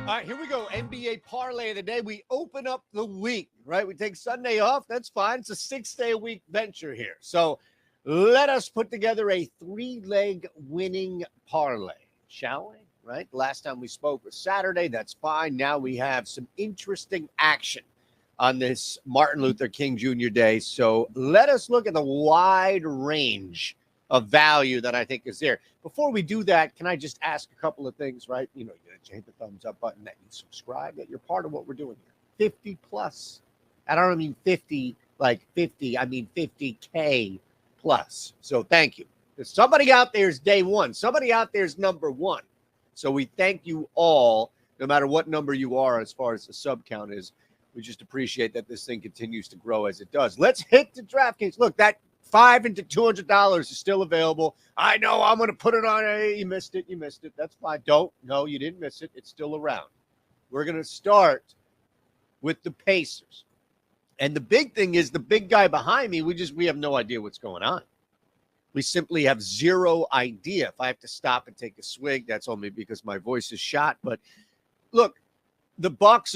All right, here we go. NBA parlay of the day. We open up the week, right? We take Sunday off. That's fine. It's a 6-day-a-week venture here. So let us put together a 3-leg winning parlay, shall we? Right? Last time we spoke was Saturday. That's fine. Now we have some interesting action on this Martin Luther King Jr. Day. So let us look at the wide range of value that I think is there. Before we do that, can I just ask a couple of things, right? You know, you hit the thumbs up button, that you subscribe, that you're part of what we're doing here. 50 plus. I don't mean 50 like 50. I mean 50K plus. So thank you. There's somebody out there is day one. Somebody out there is number one. So we thank you all, no matter what number you are as far as the sub count is. We just appreciate that this thing continues to grow as it does. Let's hit the DraftKings. Look, that $5 into $200 is still available. I know I'm going to put it on. Hey, you missed it. You missed it. That's fine. Don't. No, you didn't miss it. It's still around. We're going to start with the Pacers. And the big thing is the big guy behind me, we have no idea what's going on. We simply have zero idea. If I have to stop and take a swig, that's only because my voice is shot. But look, the Bucks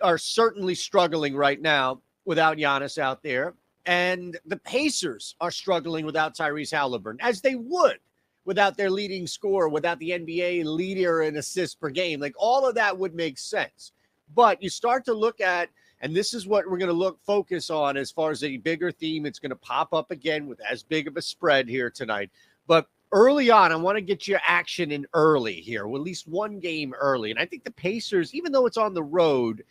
are certainly struggling right now without Giannis out there. And the Pacers are struggling without Tyrese Halliburton, as they would without their leading scorer, without the NBA leader in assists per game. Like, all of that would make sense. But you start to look at, and this is what we're going to focus on as far as a bigger theme. It's going to pop up again with as big of a spread here tonight. But early on, I want to get your action in early here, or at least one game early. And I think the Pacers, even though it's on the road,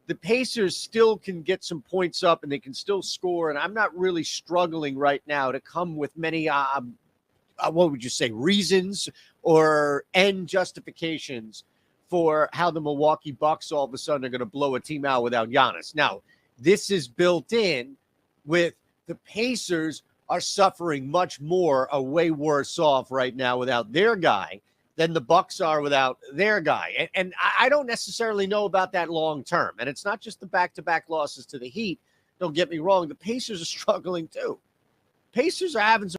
the Pacers still can get some points up and they can still score. And I'm not really struggling right now to come with many, what would you say, reasons or end justifications for how the Milwaukee Bucks all of a sudden are going to blow a team out without Giannis. Now, this is built in with the Pacers are suffering much more, are way worse off right now without their guy than the Bucks are without their guy. And I don't necessarily know about that long term. And it's not just the back-to-back losses to the Heat. Don't get me wrong. The Pacers are struggling too. Pacers are having some.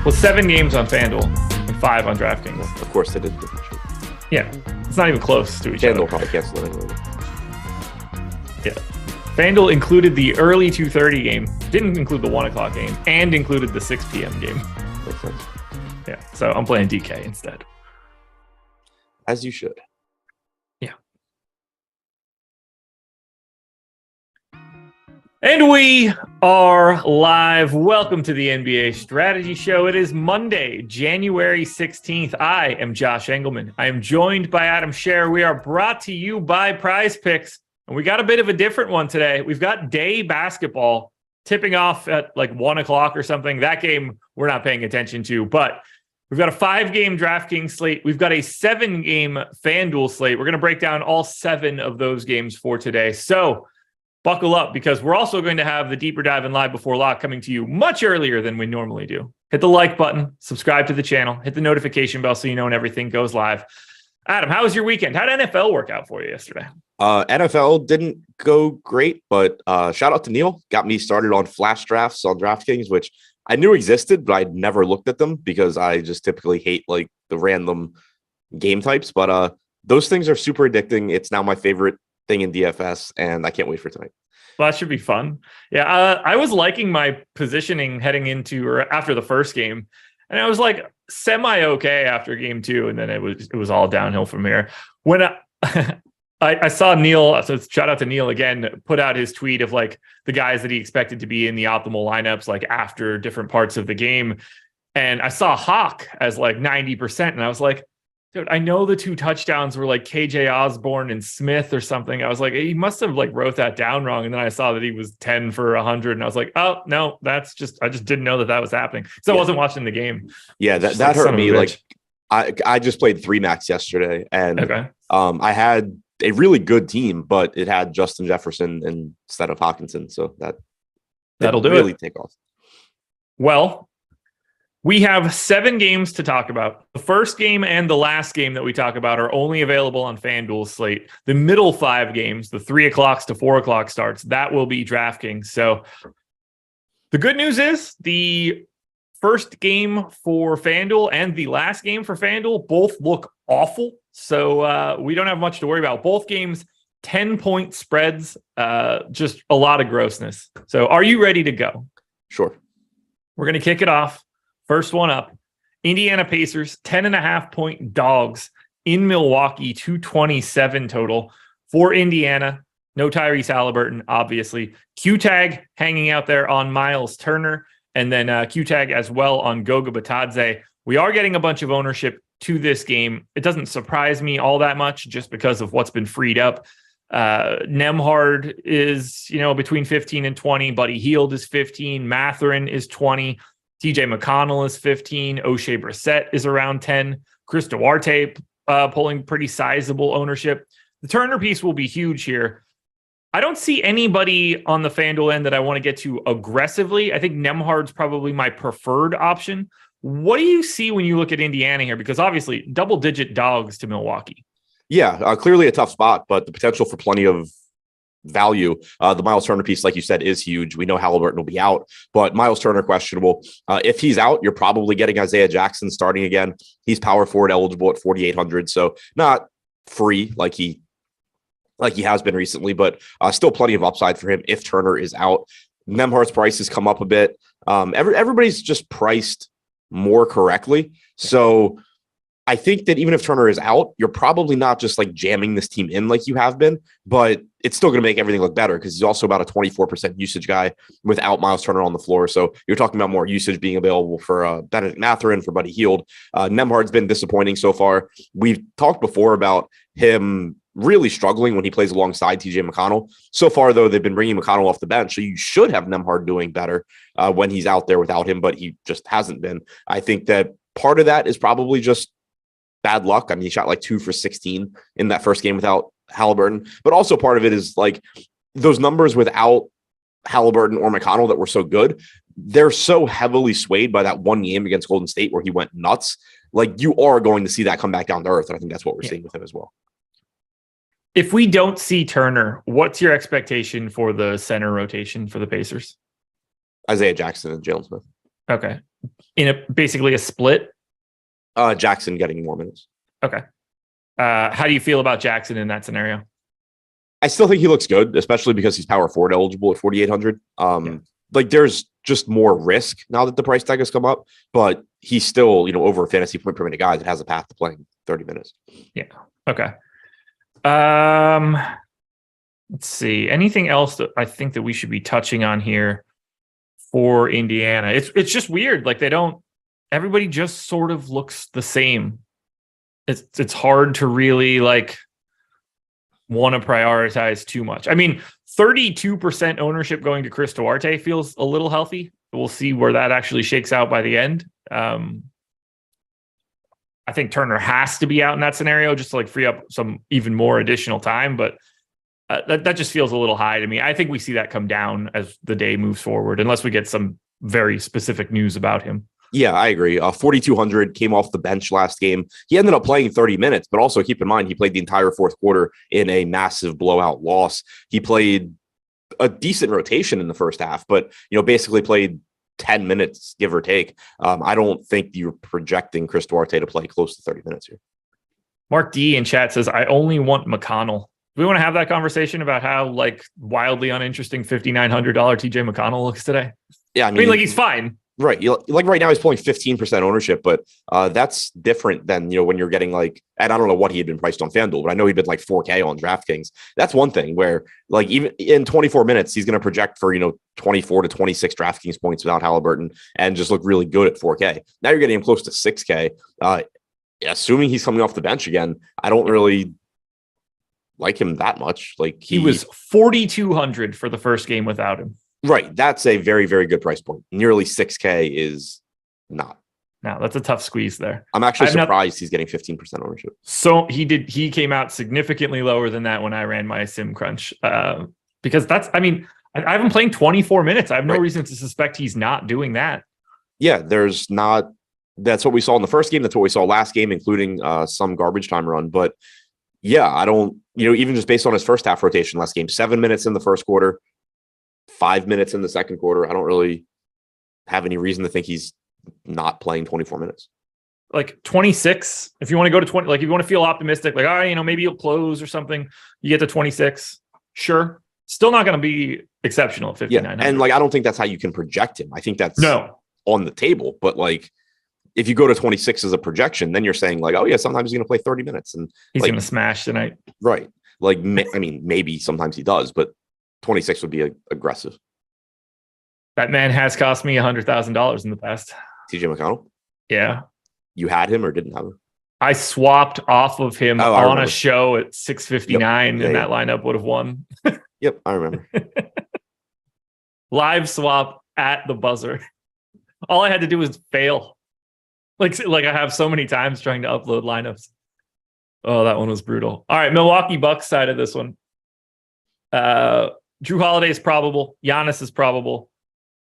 Well, 7 games on FanDuel and 5 on DraftKings. Well, of course, they did different shit. Yeah, it's not even close to each other. FanDuel probably cancel it anyway. Yeah. FanDuel included the early 2:30 game, didn't include the 1 o'clock game, and included the 6 p.m. game. Makes sense. Yeah, so I'm playing DK instead. As you should. Yeah. And we are live. Welcome to the NBA Strategy Show. It is Monday, January 16th. I am Josh Engleman. I am joined by Adam Scherer. We are brought to you by PrizePicks, and we got a bit of a different one today. We've got day basketball tipping off at like 1 o'clock or something. That game we're not paying attention to, but we've got a 5-game DraftKings slate. We've got a 7-game FanDuel slate. We're going to break down all 7 of those games for today. So buckle up, because we're also going to have the Deeper Dive and Live Before Lock coming to you much earlier than we normally do. Hit the like button, subscribe to the channel, hit the notification bell so you know when everything goes live. Adam, how was your weekend? How did NFL work out for you yesterday? NFL didn't go great, but shout out to Neil. Got me started on flash drafts on DraftKings, which I knew existed, but I'd never looked at them because I just typically hate like the random game types. But those things are super addicting. It's now my favorite thing in DFS, and I can't wait for tonight. Well, that should be fun. Yeah, I was liking my positioning heading into or after the first game, and I was like semi-okay after game 2, and then it was all downhill from here. When I saw Neil, so shout out to Neil again, put out his tweet of like the guys that he expected to be in the optimal lineups like after different parts of the game, and I saw Hawk as like 90%, and I was like, dude, I know the 2 touchdowns were like KJ Osborne and Smith or something. I was like, he must have like wrote that down wrong. And then I saw that he was 10 for 100. And I was like, oh, no, I just didn't know that was happening. So I wasn't watching the game. Yeah, that hurt me. Like, I just played 3 max yesterday, and Okay. I had a really good team, but it had Justin Jefferson instead of Hawkinson, so that'll really take off. Well, we have 7 games to talk about. The first game and the last game that we talk about are only available on FanDuel slate. The middle 5 games, the 3 o'clock to 4 o'clock starts, that will be DraftKings. So the good news is the first game for FanDuel and the last game for FanDuel both look awful. So we don't have much to worry about. Both games, 10-point spreads, just a lot of grossness. So are you ready to go? Sure. We're going to kick it off. First one up, Indiana Pacers, 10.5-point dogs in Milwaukee, 227 total for Indiana. No Tyrese Halliburton, obviously. Q-Tag hanging out there on Miles Turner, and then Q-Tag as well on Goga Batadze. We are getting a bunch of ownership to this game. It doesn't surprise me all that much just because of what's been freed up. Nembhard is, between 15 and 20. Buddy Hield is 15. Mathurin is 20. TJ McConnell is 15. O'Shea Brissett is around 10. Chris Duarte pulling pretty sizable ownership. The Turner piece will be huge here. I don't see anybody on the FanDuel end that I want to get to aggressively. I think Nembhard's probably my preferred option. What do you see when you look at Indiana here? Because obviously double-digit dogs to Milwaukee. Yeah, clearly a tough spot, but the potential for plenty of value. The Miles Turner piece, like you said, is huge. We know Halliburton will be out, but Miles Turner questionable. If he's out, you're probably getting Isaiah Jackson starting again. He's power forward eligible at 4,800, so not free like he has been recently, but still plenty of upside for him if Turner is out. Nembhard's prices come up a bit. Everybody's just priced more correctly. So I think that even if Turner is out, you're probably not just like jamming this team in like you have been, but it's still going to make everything look better because he's also about a 24% usage guy without Miles Turner on the floor. So you're talking about more usage being available for Benedict Mathurin, for Buddy Hield. Nembhard's been disappointing so far. We've talked before about him really struggling when he plays alongside TJ McConnell. So far, though, they've been bringing McConnell off the bench, so you should have Nembhard doing better when he's out there without him, but he just hasn't been. I think that part of that is probably just bad luck. I mean, he shot like 2 for 16 in that first game without Halliburton, but also part of it is like those numbers without Halliburton or McConnell that were so good, they're so heavily swayed by that one game against Golden State where he went nuts. Like you are going to see that come back down to earth. And I think that's what we're seeing with him as well. If we don't see Turner, what's your expectation for the center rotation for the Pacers? Isaiah Jackson and Jalen Smith. Okay. Basically a split? Jackson getting more minutes. Okay. How do you feel about Jackson in that scenario? I still think he looks good, especially because he's power forward eligible at 4,800. Like there's just more risk now that the price tag has come up, but he's still, over a fantasy point per minute guy that has a path to playing 30 minutes. Yeah. Okay. Let's see. Anything else that I think that we should be touching on here for Indiana? It's just weird. Like everybody just sort of looks the same. It's hard to really want to prioritize too much. I mean, 32% ownership going to Chris Duarte feels a little healthy. We'll see where that actually shakes out by the end. I think Turner has to be out in that scenario just to free up some even more additional time, but that just feels a little high to me. I think we see that come down as the day moves forward, unless we get some very specific news about him. Yeah, I agree. 4,200 came off the bench last game. He ended up playing 30 minutes, but also keep in mind, he played the entire fourth quarter in a massive blowout loss. He played a decent rotation in the first half, but, basically played 10 minutes, give or take. I don't think you're projecting Chris Duarte to play close to 30 minutes here. Mark D in chat says, I only want McConnell. Do we want to have that conversation about how wildly uninteresting $5,900 TJ McConnell looks today? Yeah, I mean he's fine. Right. Right now he's pulling 15% ownership, but that's different than, when you're getting and I don't know what he had been priced on FanDuel, but I know he'd been 4K on DraftKings. That's one thing where even in 24 minutes, he's going to project for, 24 to 26 DraftKings points without Halliburton and just look really good at 4K. Now you're getting him close to 6K. Assuming he's coming off the bench again, I don't really like him that much. He was 4,200 for the first game without him. Right. That's a very, very good price point. Nearly 6K is not. No, that's a tough squeeze there. I'm actually surprised he's getting 15% ownership. So he came out significantly lower than that when I ran my sim crunch. Because I haven't played 24 minutes. I have no reason to suspect he's not doing that. Yeah, that's what we saw in the first game. That's what we saw last game, including some garbage time run. But yeah, I don't, even just based on his first half rotation last game, 7 minutes in the first quarter, 5 minutes in the second quarter. I don't really have any reason to think he's not playing 24 minutes. Like 26, if you want to go to 20, like if you want to feel optimistic, like, all right, maybe you'll close or something, you get to 26. Sure. Still not going to be exceptional at 5,900. Yeah, and I don't think that's how you can project him. I think that's on the table. But if you go to 26 as a projection, then you're saying oh yeah, sometimes he's going to play 30 minutes and he's going to smash tonight. Right. Maybe sometimes he does, but 26 would be aggressive. That man has cost me $100,000 in the past. TJ McConnell? Yeah. You had him or didn't have him? I swapped off of him on a show at 659 and that lineup would have won. Yep, I remember. Live swap at the buzzer. All I had to do was fail. Like I have so many times trying to upload lineups. Oh, that one was brutal. All right, Milwaukee Bucks side of this one. Drew Holiday is probable. Giannis is probable.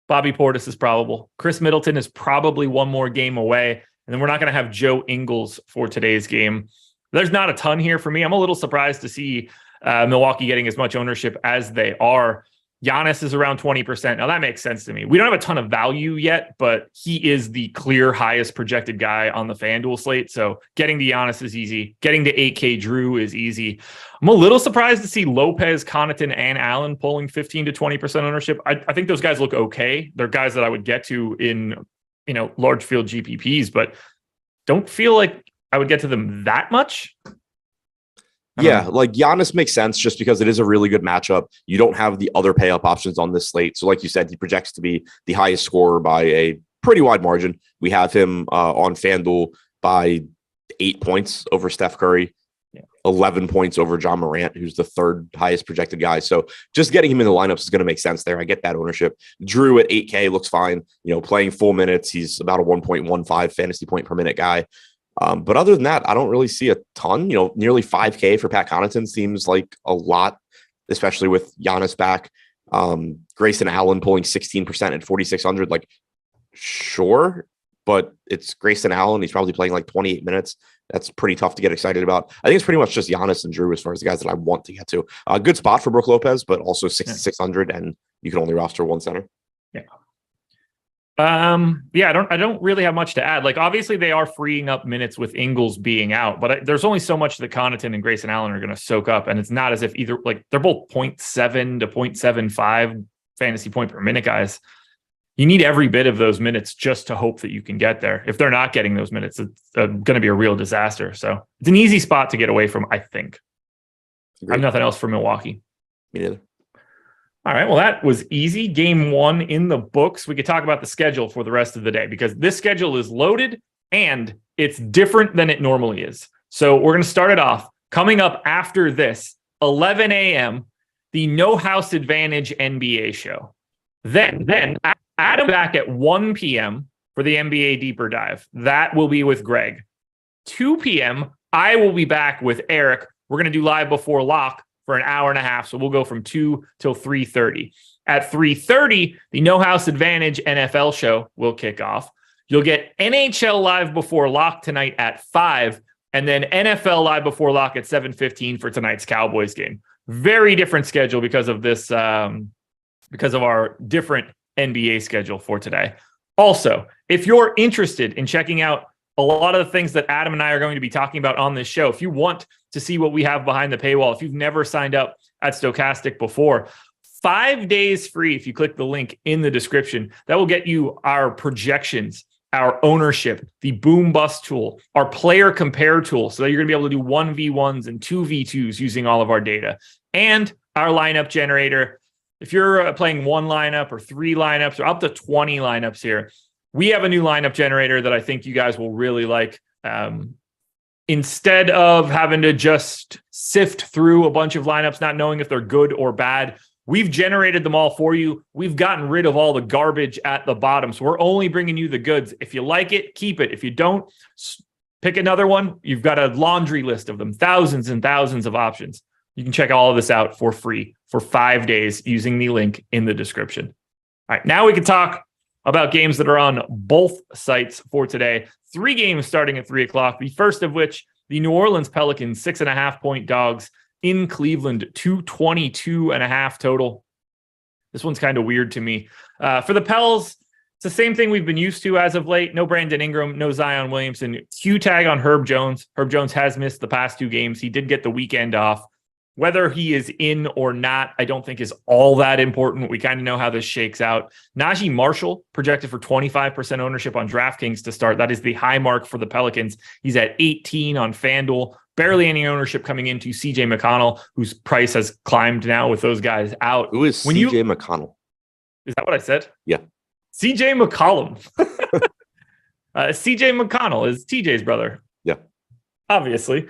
Bobby Portis is probable. Chris Middleton is probably one more game away. And then we're not going to have Joe Ingles for today's game. There's not a ton here for me. I'm a little surprised to see Milwaukee getting as much ownership as they are. Giannis is around 20%. Now that makes sense to me. We don't have a ton of value yet, but he is the clear highest projected guy on the FanDuel slate. So getting to Giannis is easy. Getting to 8K Drew is easy. I'm a little surprised to see Lopez, Connaughton, and Allen pulling 15 to 20% ownership. I think those guys look okay. They're guys that I would get to in, large field GPPs, but don't feel like I would get to them that much. Yeah, Giannis makes sense just because it is a really good matchup. You don't have the other pay up options on this slate. So like you said, he projects to be the highest scorer by a pretty wide margin. We have him on FanDuel by 8 points over Steph Curry, 11 points over John Morant, who's the third highest projected guy. So just getting him in the lineups is going to make sense there. I get that ownership. Drew at 8K looks fine. Playing full minutes. He's about a 1.15 fantasy point per minute guy. But other than that, I don't really see a ton. Nearly 5K for Pat Connaughton seems like a lot, especially with Giannis back. Grayson Allen pulling 16% at 4,600. Sure, but it's Grayson Allen. He's probably playing 28 minutes. That's pretty tough to get excited about. I think it's pretty much just Giannis and Drew as far as the guys that I want to get to. A good spot for Brook Lopez, but also 6,600, and you can only roster one center. Yeah. I don't really have much to add. Obviously they are freeing up minutes with Ingles being out, but there's only so much that Connaughton and Grayson Allen are going to soak up. And it's not as if either, they're both 0.7 to 0.75 fantasy point per minute guys. You need every bit of those minutes just to hope that you can get there. If they're not getting those minutes, it's going to be a real disaster. So it's an easy spot to get away from, I think. Agreed. I have nothing else for Milwaukee. Me neither. All right, well, that was easy. Game one in the books. We could talk about the schedule for the rest of the day because this schedule is loaded and it's different than it normally is. So we're going to start it off. Coming up after this, 11 a.m., the No House Advantage NBA show. Then Adam back at 1 p.m. for the NBA Deeper Dive. That will be with Greg. 2 p.m., I will be back with Eric. We're going to do Live Before Lock for an hour and a half. So we'll go from 2 till 3:30. At 3:30, the No House Advantage NFL show will kick off. You'll get NHL Live Before Lock tonight at 5, and then NFL Live Before Lock at 7:15 for tonight's Cowboys game. Very different schedule because of this, because of our different NBA schedule for today. Also, if you're interested in checking out a lot of the things that Adam and I are going to be talking about on this show, if you want to see what we have behind the paywall, if you've never signed up at Stokastic before, 5 days free if you click the link in the description. That will get you our projections, our ownership, the boom bust tool, our player compare tool, so that you're going to be able to do 1v1s and 2v2s using all of our data, and our lineup generator. If you're playing one lineup or three lineups or up to 20 lineups here, we have a new lineup generator that I think you guys will really like. Instead of having to just sift through a bunch of lineups, not knowing if they're good or bad, We've generated them all for you. We've gotten rid of all the garbage at the bottom. So we're only bringing you the goods. If you like it, keep it. If you don't, pick another one. You've got a laundry list of them, thousands and thousands of options. You can check all of this out for free for 5 days using the link in the description. All right, now we can talk about games that are on both sites for today. 3 games starting at 3 o'clock. The first of which, the New Orleans Pelicans, 6.5-point dogs in Cleveland, 222.5 total. This one's kind of weird to me. For the Pels, it's the same thing we've been used to as of late. No Brandon Ingram, no Zion Williamson. Q tag on Herb Jones. Herb Jones has missed the past 2 games. He did get the weekend off. Whether he is in or not, I don't think is all that important. We kind of know how this shakes out. Najee Marshall projected for 25% ownership on DraftKings to start. That is the high mark for the Pelicans. He's at 18 on FanDuel. Barely any ownership coming into CJ McConnell, whose price has climbed now with those guys out. Who is CJ McConnell? Is that what I said? Yeah. CJ McCollum. CJ McConnell is TJ's brother. Yeah. Obviously.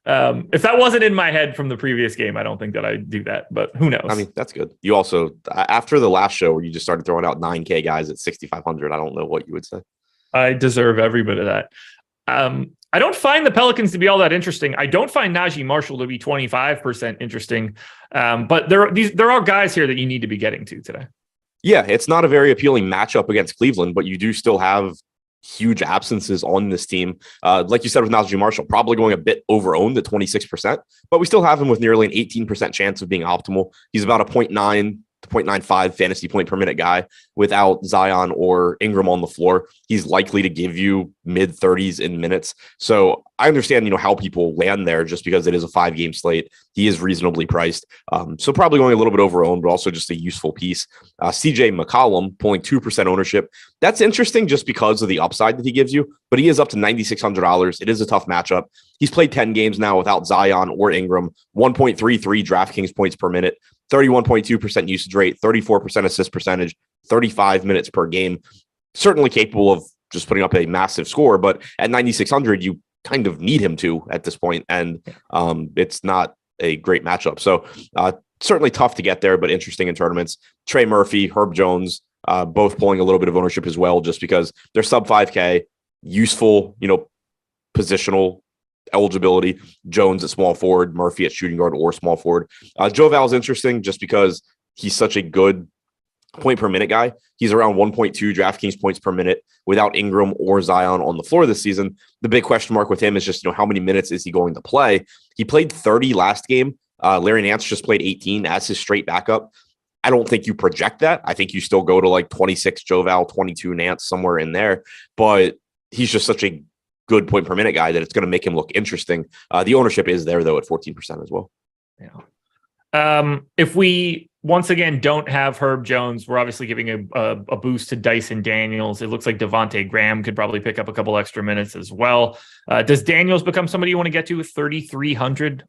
If that wasn't in my head from the previous game, I don't think that I'd do that, but who knows? I mean, that's good. You also, after the last show where you just started throwing out 9K guys at 6,500, I don't know what you would say. I deserve every bit of that. I don't find the Pelicans to be all that interesting. I don't find Najee Marshall to be 25% interesting. But there are guys here that you need to be getting to today. Yeah, it's not a very appealing matchup against Cleveland, but you do still have huge absences on this team. Like you said with Najee Marshall, probably going a bit over-owned at 26%, but we still have him with nearly an 18% chance of being optimal. He's about a 0.9 to 0.95 fantasy point per minute guy without Zion or Ingram on the floor. He's likely to give you mid-30s in minutes. So I understand, how people land there just because it is a 5-game slate. He is reasonably priced. So probably going a little bit over-owned, but also just a useful piece. CJ McCollum pulling 2% ownership. That's interesting just because of the upside that he gives you, but he is up to $9,600. It is a tough matchup. He's played 10 games now without Zion or Ingram, 1.33 DraftKings points per minute, 31.2% usage rate, 34% assist percentage, 35 minutes per game. Certainly capable of just putting up a massive score, but at 9,600, you kind of need him to at this point, and it's not a great matchup. So certainly tough to get there, but interesting in tournaments. Trey Murphy, Herb Jones, both pulling a little bit of ownership as well, just because they're sub 5K, useful, positional eligibility. Jones at small forward, Murphy at shooting guard or small forward. Joe Val is interesting just because he's such a good point per minute guy. He's around 1.2 DraftKings points per minute without Ingram or Zion on the floor this season. The big question mark with him is just, how many minutes is he going to play? He played 30 last game. Larry Nance just played 18 as his straight backup. I don't think you project that. I think you still go to like 26 Joe Val, 22 Nance, somewhere in there. But he's just such a good point per minute guy that it's going to make him look interesting. The ownership is there, though, at 14% as well. Yeah. If we once again don't have Herb Jones, we're obviously giving a boost to Dyson Daniels. It looks like Devontae Graham could probably pick up a couple extra minutes as well. Does Daniels become somebody you want to get to with 3,300?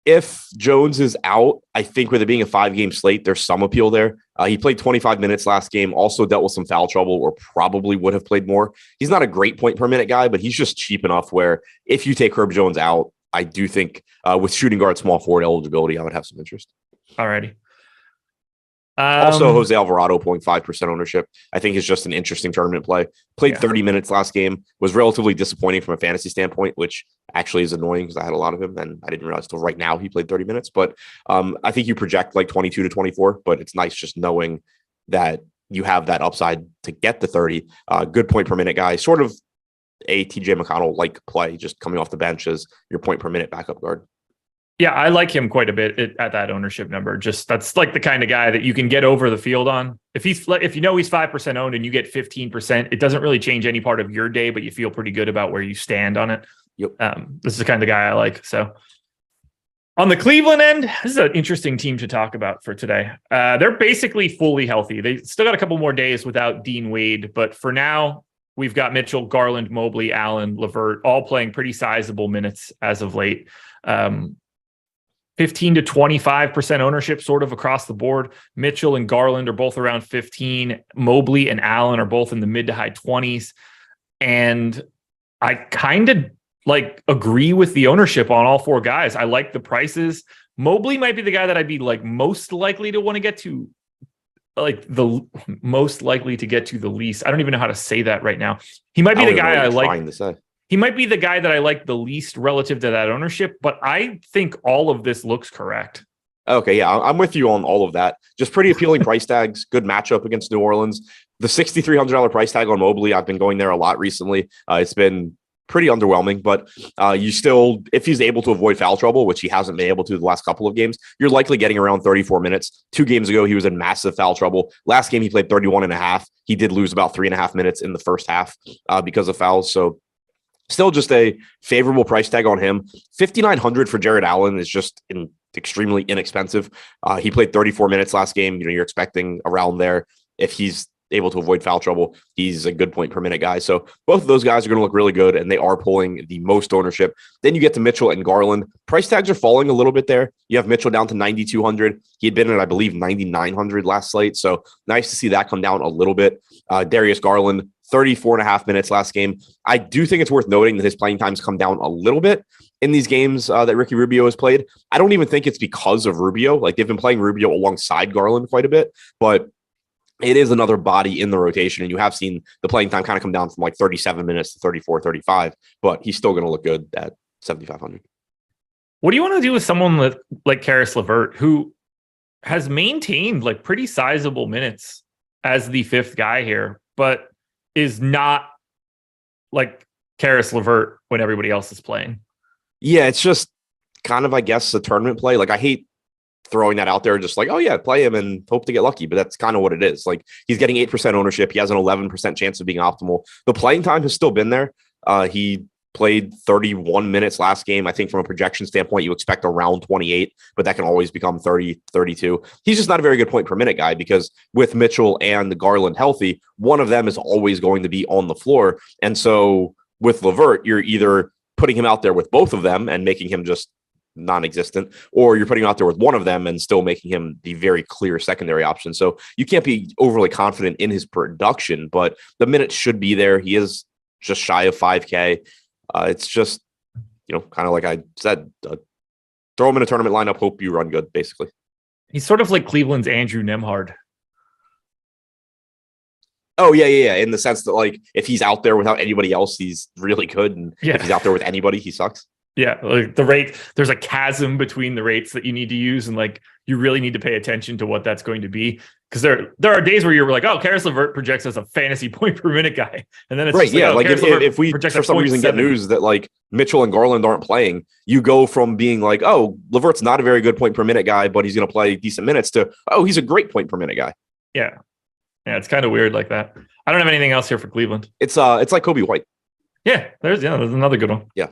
If Jones is out, I think with it being a 5-game slate, there's some appeal there. He played 25 minutes last game, also dealt with some foul trouble or probably would have played more. He's not a great point per minute guy, but he's just cheap enough where if you take Herb Jones out, I do think with shooting guard, small forward eligibility, I would have some interest. Alrighty. Also, Jose Alvarado pulling 5% ownership, I think is just an interesting tournament play. Played 30 minutes last game, was relatively disappointing from a fantasy standpoint, which actually is annoying because I had a lot of him and I didn't realize till right now he played 30 minutes. But I think you project like 22 to 24, but it's nice just knowing that you have that upside to get the 30. Good point per minute guy, sort of a TJ McConnell like play, just coming off the bench as your point per minute backup guard. Yeah, I like him quite a bit at that ownership number. Just that's like the kind of guy that you can get over the field on. If he's 5% owned and you get 15%, it doesn't really change any part of your day, but you feel pretty good about where you stand on it. Yep. This is the kind of guy I like. So on the Cleveland end, this is an interesting team to talk about for today. They're basically fully healthy. They still got a couple more days without Dean Wade, but for now, we've got Mitchell, Garland, Mobley, Allen, LeVert, all playing pretty sizable minutes as of late. 15 to 25% ownership sort of across the board. Mitchell and Garland are both around 15. Mobley and Allen are both in the mid to high 20s. And I kind of agree with the ownership on all 4 guys. I like the prices. Mobley might be the guy that I'd be like most likely to want to get to, like the most likely to get to the least. I don't even know how to say that right now. He might be the guy I like. He might be the guy that I like the least relative to that ownership, but I think all of this looks correct. Okay, yeah, I'm with you on all of that. Just pretty appealing price tags, good matchup against New Orleans. The $6,300 price tag on Mobley, I've been going there a lot recently. It's been pretty underwhelming, but you still, if he's able to avoid foul trouble, which he hasn't been able to the last couple of games, you're likely getting around 34 minutes. 2 games ago, he was in massive foul trouble. Last game, he played 31 and a half. He did lose about 3.5 minutes in the first half because of fouls. So still just a favorable price tag on him. $5,900 for Jared Allen is just extremely inexpensive. He played 34 minutes last game. You're expecting around there. If he's able to avoid foul trouble, he's a good point per minute guy. So both of those guys are going to look really good, and they are pulling the most ownership. Then you get to Mitchell and Garland. Price tags are falling a little bit there. You have Mitchell down to 9,200. He had been at, I believe, 9,900 last slate. So nice to see that come down a little bit. Darius Garland, 34.5 minutes last game. I do think it's worth noting that his playing times come down a little bit in these games that Ricky Rubio has played. I don't even think it's because of Rubio. Like, they've been playing Rubio alongside Garland quite a bit, but it is another body in the rotation. And you have seen the playing time kind of come down from like 37 minutes to 34, 35, but he's still going to look good at 7,500. What do you want to do with someone like Karis LeVert, who has maintained like pretty sizable minutes as the 5th guy here, but is not like Karis LeVert when everybody else is playing? Yeah, it's just kind of, I guess, a tournament play. Like, I hate throwing that out there, just like, oh yeah, play him and hope to get lucky. But that's kind of what it is. Like, he's getting 8% ownership. He has an 11% chance of being optimal. The playing time has still been there. He played 31 minutes last game. I think from a projection standpoint, you expect around 28, but that can always become 30, 32. He's just not a very good point per minute guy, because with Mitchell and Garland healthy, one of them is always going to be on the floor. And so with LeVert, you're either putting him out there with both of them and making him just non-existent, or you're putting him out there with one of them and still making him the very clear secondary option. So you can't be overly confident in his production, but the minutes should be there. He is just shy of 5K. It's just, kind of like I said, throw him in a tournament lineup, hope you run good, basically. He's sort of like Cleveland's Andrew Nembhard. Oh, yeah. In the sense that, like, if he's out there without anybody else, he's really good. And if he's out there with anybody, he sucks. Yeah, like the rate, there's a chasm between the rates that you need to use, and like you really need to pay attention to what that's going to be, because there are days where you're like, oh, Karis LeVert projects as a fantasy point per minute guy, and then it's right. Just like, if we for some reason get news that like Mitchell and Garland aren't playing, you go from being like, oh, LeVert's not a very good point per minute guy, but he's going to play decent minutes, to, oh, he's a great point per minute guy. Yeah, it's kind of weird like that. I don't have anything else here for Cleveland. It's like Kobe White. Yeah, there's another good one. Yeah.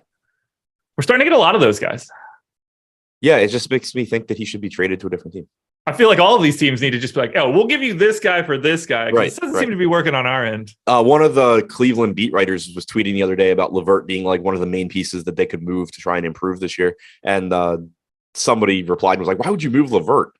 We're starting to get a lot of those guys. Yeah, it just makes me think that he should be traded to a different team. I feel like all of these teams need to just be like, oh, we'll give you this guy for this guy. Right, it doesn't seem to be working on our end. One of the Cleveland beat writers was tweeting the other day about LeVert being like one of the main pieces that they could move to try and improve this year. And somebody replied and was like, why would you move LeVert?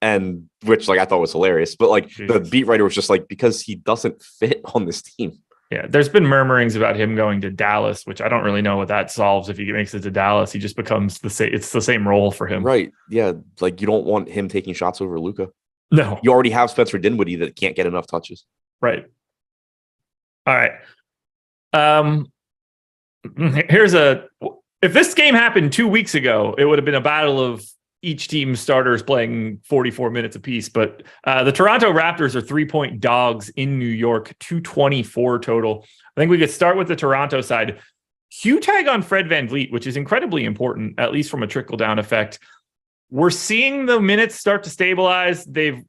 And which, like, I thought was hilarious. But like, the beat writer was just like, because he doesn't fit on this team. Yeah, there's been murmurings about him going to Dallas, which I don't really know what that solves. If he makes it to Dallas, he just becomes it's the same role for him. Right. Yeah. Like, you don't want him taking shots over Luka. No. You already have Spencer Dinwiddie that can't get enough touches. Right. All right. If this game happened 2 weeks ago, it would have been a battle of each team's starters playing 44 minutes apiece. But the Toronto Raptors are 3-point dogs in New York, 224 total. I think we could start with the Toronto side. Hugh tag on Fred VanVleet, which is incredibly important, at least from a trickle-down effect. We're seeing the minutes start to stabilize. They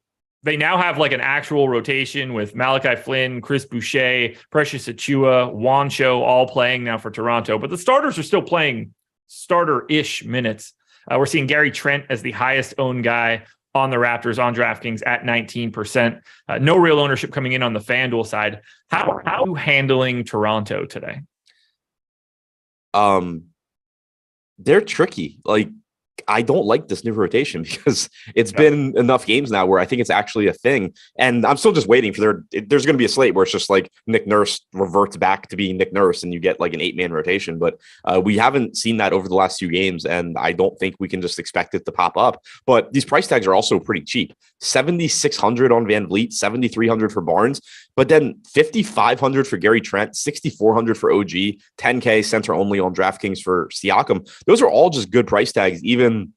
now have like an actual rotation with Malachi Flynn, Chris Boucher, Precious Achiuwa, Juancho all playing now for Toronto. But the starters are still playing starter-ish minutes. We're seeing Gary Trent as the highest owned guy on the Raptors on DraftKings at 19%. No real ownership coming in on the FanDuel side. How are you handling Toronto today? They're tricky. Like, I don't like this new rotation because it's been enough games now where I think it's actually a thing. And I'm still just waiting for there's going to be a slate where it's just like Nick Nurse reverts back to being Nick Nurse and you get like an 8-man rotation. But we haven't seen that over the last few games. And I don't think we can just expect it to pop up. But these price tags are also pretty cheap. 7,600 on Van Vliet, 7,300 for Barnes, but then 5,500 for Gary Trent, 6,400 for OG, 10K center only on DraftKings for Siakam. Those are all just good price tags, even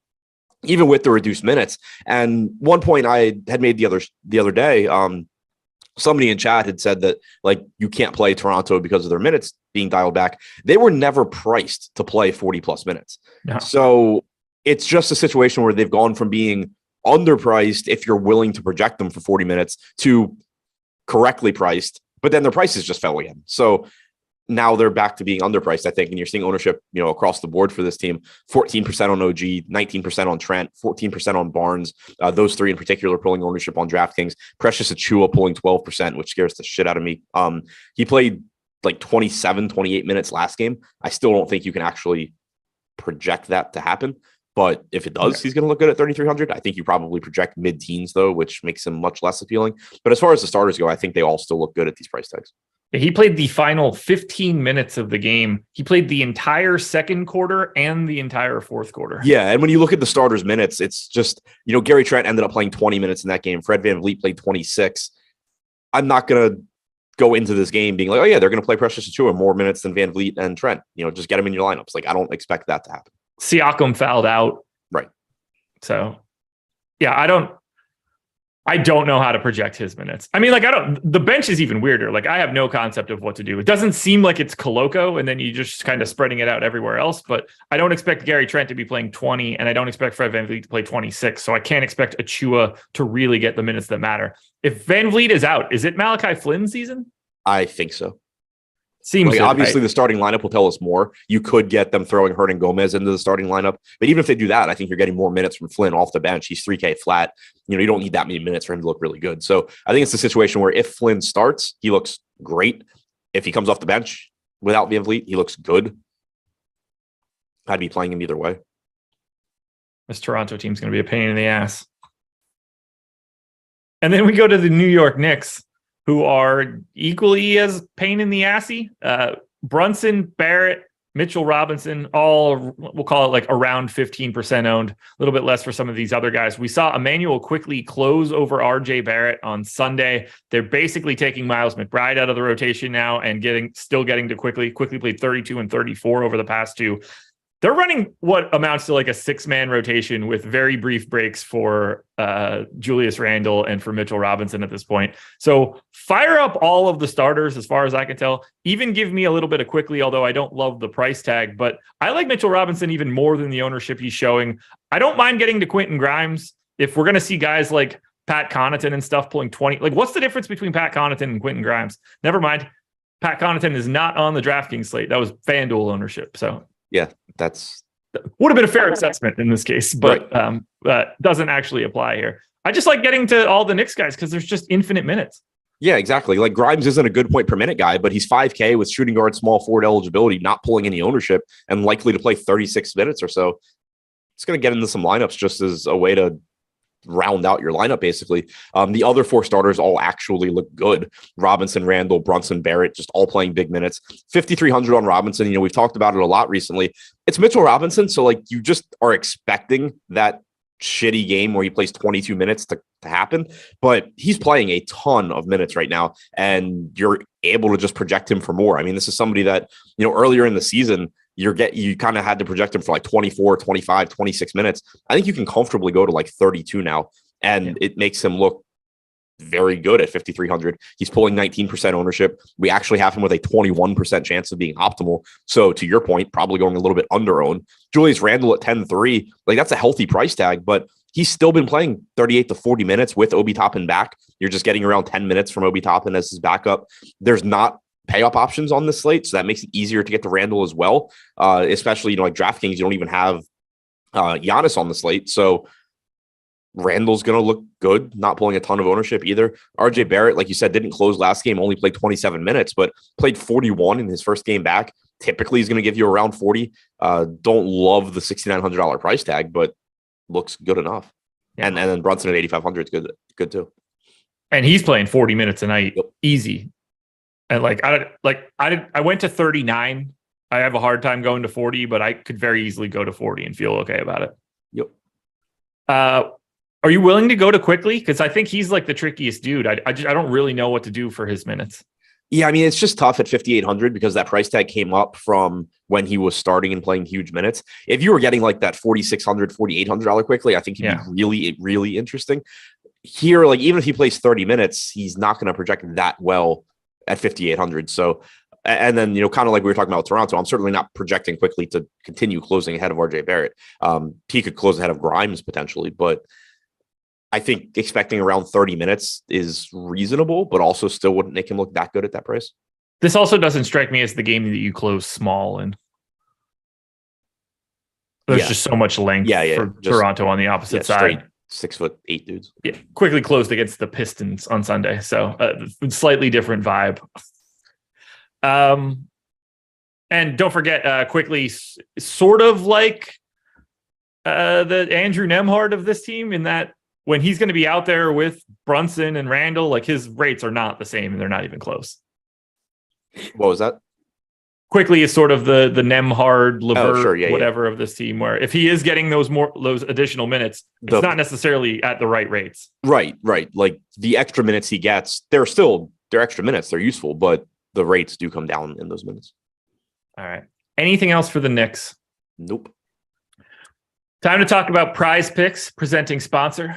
with the reduced minutes. And one point I had made the other day, somebody in chat had said that like you can't play Toronto because of their minutes being dialed back. They were never priced to play 40 plus minutes. No. So it's just a situation where they've gone from being underpriced if you're willing to project them for 40 minutes to correctly priced, but then their prices just fell again. So now they're back to being underpriced, I think. And you're seeing ownership, across the board for this team, 14% on OG, 19% on Trent, 14% on Barnes. Those three in particular pulling ownership on DraftKings. Precious Achiuwa pulling 12%, which scares the shit out of me. He played like 27, 28 minutes last game. I still don't think you can actually project that to happen. But if it does, he's going to look good at 3,300. I think you probably project mid-teens, though, which makes him much less appealing. But as far as the starters go, I think they all still look good at these price tags. He played the final 15 minutes of the game. He played the entire second quarter and the entire fourth quarter. Yeah, and when you look at the starters' minutes, it's just, Gary Trent ended up playing 20 minutes in that game. Fred VanVleet played 26. I'm not going to go into this game being like, oh, yeah, they're going to play Precious Achiuwa more minutes than VanVleet and Trent. Just get them in your lineups. Like, I don't expect that to happen. Siakam fouled out. Right. So, yeah, I don't know how to project his minutes. I mean, the bench is even weirder. Like, I have no concept of what to do. It doesn't seem like it's Coloco, and then you just kind of spreading it out everywhere else. But I don't expect Gary Trent to be playing 20, and I don't expect Fred VanVleet to play 26. So I can't expect Achiuwa to really get the minutes that matter. If VanVleet is out, is it Malachi Flynn's season? I think so. Seems like, obviously, the starting lineup will tell us more. You could get them throwing Hernan-Gomez into the starting lineup. But even if they do that, I think you're getting more minutes from Flynn off the bench. He's 3K flat. You don't need that many minutes for him to look really good. So I think it's a situation where if Flynn starts, he looks great. If he comes off the bench without VanVleet, he looks good. I'd be playing him either way. This Toronto team's going to be a pain in the ass. And then we go to the New York Knicks, who are equally as pain in the assy. Brunson, Barrett, Mitchell Robinson, all we'll call it like around 15% owned, a little bit less for some of these other guys. We saw Emmanuel quickly close over RJ Barrett on Sunday. They're basically taking Miles McBride out of the rotation now and still getting to quickly played 32 and 34 over the past two. They're running what amounts to like a 6-man rotation with very brief breaks for Julius Randle and for Mitchell Robinson at this point. So fire up all of the starters as far as I can tell. Even give me a little bit of quickly, although I don't love the price tag. But I like Mitchell Robinson even more than the ownership he's showing. I don't mind getting to Quentin Grimes. If we're going to see guys like Pat Connaughton and stuff pulling 20, like what's the difference between Pat Connaughton and Quentin Grimes? Never mind. Pat Connaughton is not on the DraftKings slate. That was FanDuel ownership. So yeah, that would have been a fair assessment in this case, but doesn't actually apply here. I just like getting to all the Knicks guys because there's just infinite minutes. Yeah, exactly. Like Grimes isn't a good point per minute guy, but he's 5K with shooting guard, small forward eligibility, not pulling any ownership and likely to play 36 minutes or so. It's going to get into some lineups just as a way to round out your lineup, basically. The other 4 starters all actually look good. Robinson, Randall, Brunson, Barrett, just all playing big minutes. 5,300 on Robinson. We've talked about it a lot recently. It's Mitchell Robinson, so like you just are expecting that shitty game where he plays 22 minutes to happen, but he's playing a ton of minutes right now, and you're able to just project him for more. I mean, this is somebody that, earlier in the season, you kind of had to project him for like 24, 25, 26 minutes. I think you can comfortably go to like 32 now, and it makes him look very good at 5,300. He's pulling 19% ownership. We actually have him with a 21% chance of being optimal. So to your point, probably going a little bit under owned. Julius Randle at 10-3, like that's a healthy price tag, but he's still been playing 38 to 40 minutes with Obi Toppin back. You're just getting around 10 minutes from Obi Toppin as his backup. There's not pay up options on this slate, so that makes it easier to get to Randall as well. Especially, like DraftKings, you don't even have Giannis on the slate, so Randall's going to look good, not pulling a ton of ownership either. RJ Barrett, like you said, didn't close last game, only played 27 minutes, but played 41 in his first game back. typically is going to give you around 40. Don't love the $6,900 price tag, but looks good enough. Yeah. And then Brunson at 8,500 is good too. And he's playing 40 minutes a night, yep. Easy. And I went to 39. I have a hard time going to 40, but I could very easily go to 40 and feel okay about it. Yep. Are you willing to go to quickly? Because I think he's like the trickiest dude. I don't really know what to do for his minutes. Yeah, I mean, it's just tough at 5,800 because that price tag came up from when he was starting and playing huge minutes. If you were getting like that $4,600, $4,800 quickly, I think he'd be really, really interesting. Here, like even if he plays 30 minutes, he's not going to project that well at 5,800. So, and then, kind of like we were talking about Toronto, I'm certainly not projecting quickly to continue closing ahead of RJ Barrett. He could close ahead of Grimes potentially, but I think expecting around 30 minutes is reasonable, but also still wouldn't make him look that good at that price. This also doesn't strike me as the game that you close small in. There's just so much length for Toronto on the opposite side. 6'8" dudes. Yeah, quickly closed against the Pistons on Sunday, so slightly different vibe. And don't forget, quickly, sort of like the Andrew Nembhard of this team, in that when he's going to be out there with Brunson and Randall, like his rates are not the same, and they're not even close. What was that? Quickly is sort of the Nembhard, LeVert, whatever of this team, where if he is getting those additional minutes, it's not necessarily at the right rates. Right. Like the extra minutes he gets, they're extra minutes. They're useful, but the rates do come down in those minutes. All right. Anything else for the Knicks? Nope. Time to talk about PrizePicks, presenting sponsor.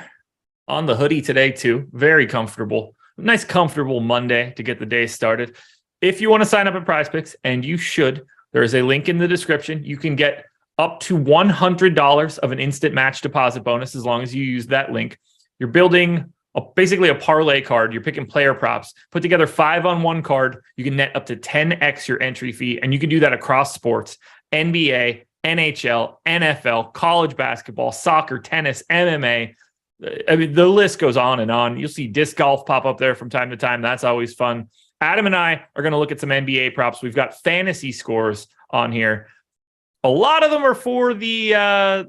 On the hoodie today, too. Very comfortable. Nice, comfortable Monday to get the day started. If you want to sign up at PrizePicks, and you should, there is a link in the description. You can get up to $100 of an instant match deposit bonus as long as you use that link. You're building basically a parlay card. You're picking player props. Put together 5-on-1 card. You can net up to 10x your entry fee, and you can do that across sports: NBA, NHL, NFL, college basketball, soccer, tennis, MMA. I mean, the list goes on and on. You'll see disc golf pop up there from time to time. That's always fun. Adam and I are going to look at some NBA props. We've got fantasy scores on here. A lot of them are for the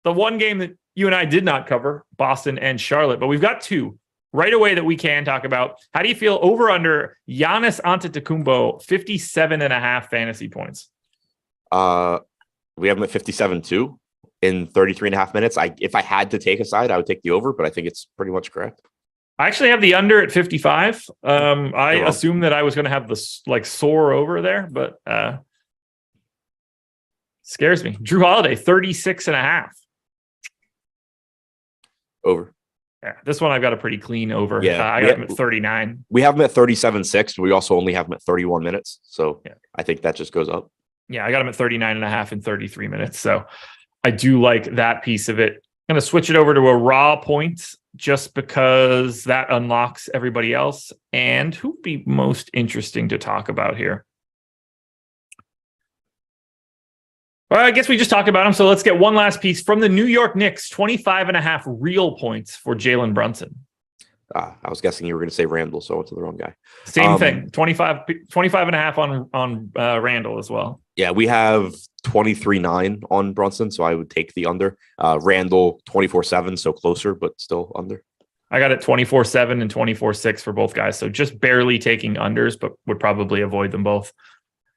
one game that you and I did not cover, Boston and Charlotte, but we've got two right away that we can talk about. How do you feel over under Giannis Antetokounmpo, 57.5 fantasy points? We have him at 57 too in 33.5 minutes. If I had to take a side, I would take the over, but I think it's pretty much correct. I actually have the under at 55. I assumed that I was going to have this soar over there, but scares me. Drew Holiday, 36.5. Over. Yeah, this one I've got a pretty clean over. Yeah, I got him at 39. We have him at 37.6, but we also only have him at 31 minutes. So I think that just goes up. Yeah, I got him at 39.5 in 33 minutes. So I do like that piece of it. I'm going to switch it over to a raw point just because that unlocks everybody else. And who would be most interesting to talk about here? Well, I guess we just talked about him. So let's get one last piece from the New York Knicks. 25.5 real points for Jalen Brunson. I was guessing you were going to say Randall, so I went to the wrong guy. Same thing. 25.5 on Randall as well. Yeah, we have 23.9 on Brunson, so I would take the under. Randall 24.7, so closer, but still under. I got it 24.7 and 24.6 for both guys, so just barely taking unders, but would probably avoid them both.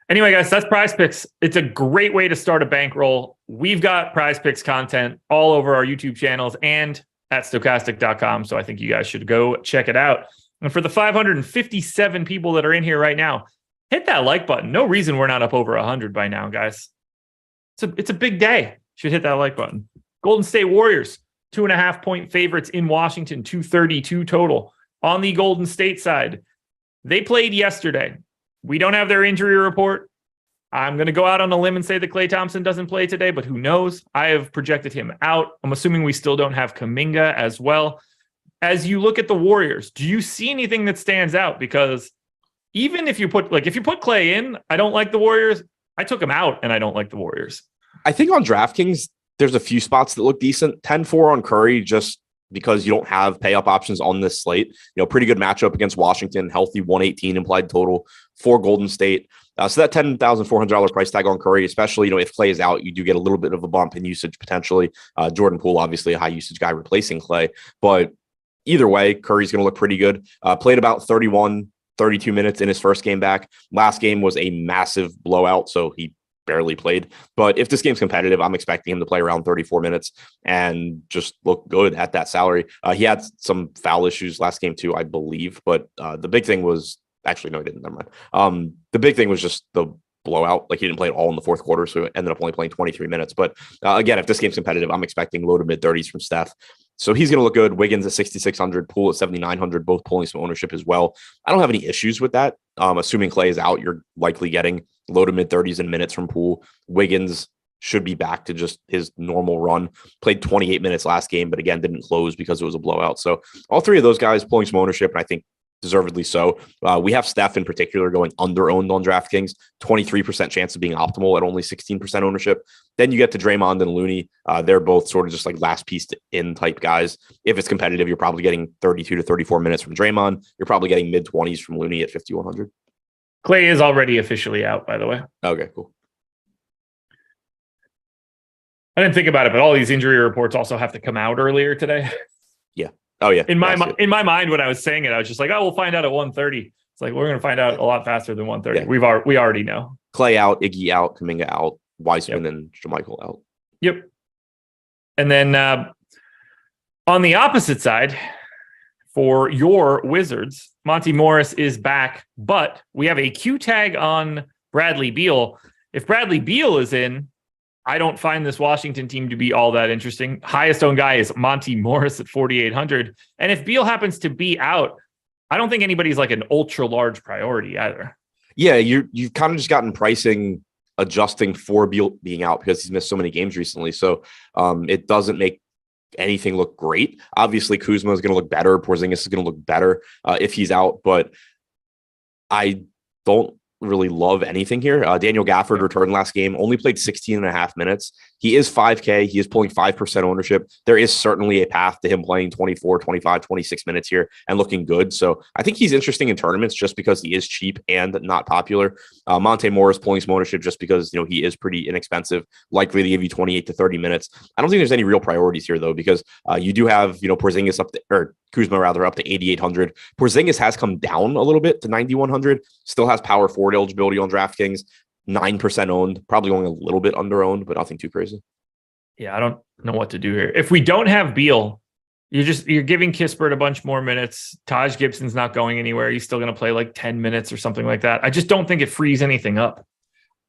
Anyway, guys, that's PrizePicks. It's a great way to start a bankroll. We've got PrizePicks content all over our YouTube channels and at Stokastic.com, so I think you guys should go check it out. And for the 557 people that are in here right now, hit that like button. No reason we're not up over 100 by now, guys. It's a big day. Should hit that like button. Golden State Warriors, 2.5 point favorites in Washington, 232 total. On the Golden State side, they played yesterday. We don't have their injury report. I'm going to go out on a limb and say that Klay Thompson doesn't play today, but who knows? I have projected him out. I'm assuming we still don't have Kuminga as well. As you look at the Warriors, do you see anything that stands out? Because even if you put Klay in, I don't like the Warriors. I took him out and I don't like the Warriors. I think on DraftKings, there's a few spots that look decent. 10-4 on Curry, just because you don't have pay up options on this slate. Pretty good matchup against Washington, healthy 118 implied total for Golden State. So that $10,400 price tag on Curry, especially, if Clay is out, you do get a little bit of a bump in usage potentially. Jordan Poole, obviously a high usage guy replacing Clay, but either way, Curry's going to look pretty good. Played about 32 minutes in his first game back. Last game was a massive blowout, so he barely played. But if this game's competitive, I'm expecting him to play around 34 minutes and just look good at that salary. He had some foul issues last game too, I believe. But the big thing was actually, no, he didn't. Never mind. The big thing was just the blowout. Like, he didn't play at all in the fourth quarter, so he ended up only playing 23 minutes. But again, if this game's competitive, I'm expecting low to mid 30s from Steph. So he's going to look good. Wiggins at 6,600, Poole at 7,900, both pulling some ownership as well. I don't have any issues with that. Assuming Clay is out, you're likely getting low to mid 30s in minutes from Poole. Wiggins should be back to just his normal run. Played 28 minutes last game, but again, didn't close because it was a blowout. So all three of those guys pulling some ownership, and I think deservedly so. We have Steph in particular going under-owned on DraftKings, 23% chance of being optimal at only 16% ownership. Then you get to Draymond and Looney. They're both sort of just like last piece in type guys. If it's competitive, you're probably getting 32 to 34 minutes from Draymond. You're probably getting mid-20s from Looney at 5,100. Clay is already officially out, by the way. Okay, cool. I didn't think about it, but all these injury reports also have to come out earlier today. Yeah. Oh, yeah. In my mind, when I was saying it, I was just like, "Oh, we'll find out at 1:30." It's like, we're going to find out a lot faster than 1:30. Yeah. We already know. Clay out, Iggy out, Kuminga out, Wiseman and JaMychal out. Yep. And then on the opposite side, for your Wizards, Monty Morris is back, but we have a Q tag on Bradley Beal. If Bradley Beal is in, I don't find this Washington team to be all that interesting. Highest owned guy is Monty Morris at 4,800. And if Beal happens to be out, I don't think anybody's like an ultra large priority either. Yeah, you've kind of just gotten pricing adjusting for Beal being out because he's missed so many games recently. So it doesn't make anything look great. Obviously, Kuzma is going to look better. Porzingis is going to look better if he's out, but I don't really love anything here. Daniel Gafford returned last game, only played 16 and a half minutes. He is 5K. He is pulling 5% ownership. There is certainly a path to him playing 24, 25, 26 minutes here and looking good. So I think he's interesting in tournaments just because he is cheap and not popular. Monte Morris pulling some ownership just because, he is pretty inexpensive, likely to give you 28 to 30 minutes. I don't think there's any real priorities here though, because you do have, Porzingis up to, or Kuzma rather, up to 8,800. Porzingis has come down a little bit to 9,100, still has power forward eligibility on DraftKings, 9% owned, probably going a little bit under owned, but nothing too crazy. Yeah, I don't know what to do here. If we don't have Beal, you're giving Kispert a bunch more minutes. Taj Gibson's not going anywhere. He's still going to play like 10 minutes or something like that. I just don't think it frees anything up.